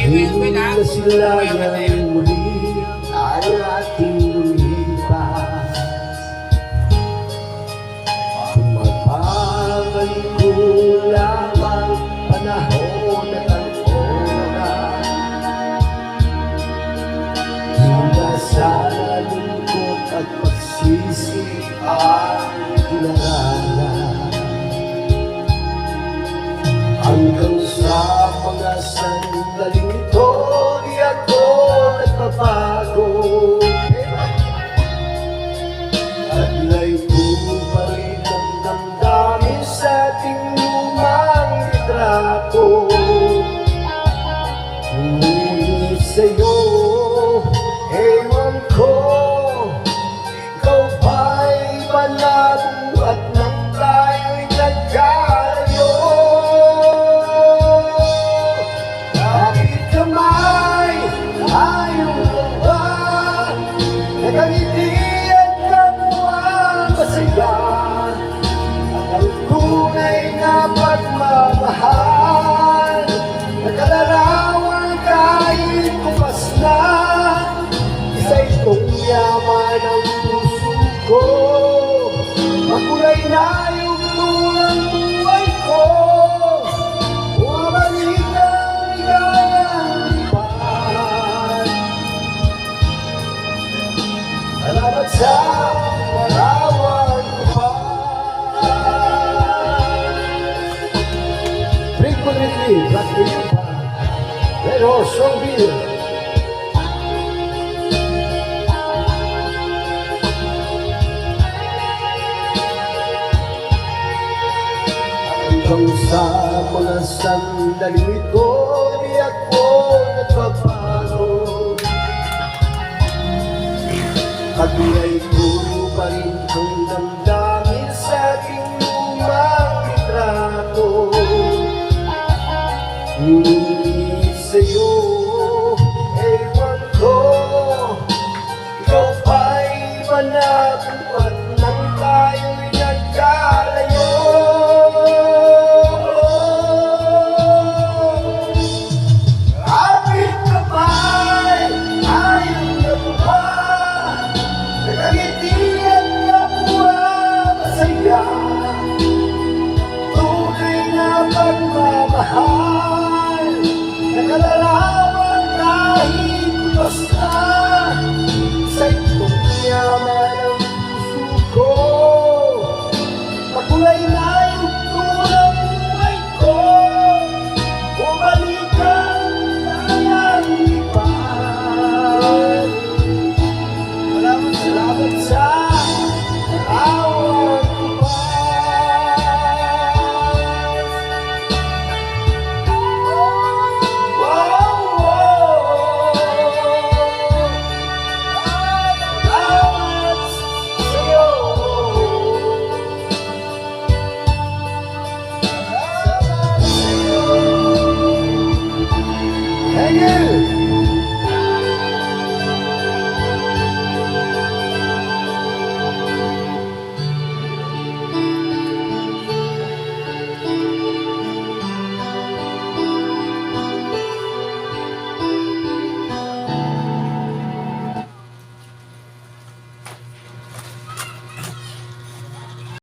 Hinasilayan muli ay ating lumipas. Mapabalik ko lamang panahon at ang oras. Hingga sa lungkot at pagsisi ang kinaralan. Hanggang sa mga sandaling ito, di ako nagbabago. At layto pa rin ang damdamin sa ating lumang litrato. Ngunit sa'yo, ewan ko, ikaw ba'y malabo at nang tayo'y nagkalayo? Kapit kamay, ayaw mo ba? Nakangiti at kapwa masaya. Ang tunay na pagmamahal, nakalarawan kahit bukas na. Isa itong yaman ang puso ko, makulay na yung tulang buhay ko. Bumabalik ang ligayang lipan. Salamat sa larawan ko pa. Frequently, Black Music pa. Pero strong video. Hanggang sa mga sandaling ito, di ako nagbabago. At ay puro pa rin ang damdamin sa ating lumang litrato. Ngunit sa'yo, ewan ko, ikaw ba'y manabo at nang tayo'y nagkalayo? Kapit kamay, ayaw na ba? Nakangiti at kapwa masaya. Tunay na pagmamahal, nakalarawan kahit bukas na. Sa itong yaman ang puso ko, makulay na yung tulang buhay ko. Bumalik ang ligayang lipan. Salamat sa larawan ko pa. Salamat sa'yo. Salamat sa'yo. Thank you.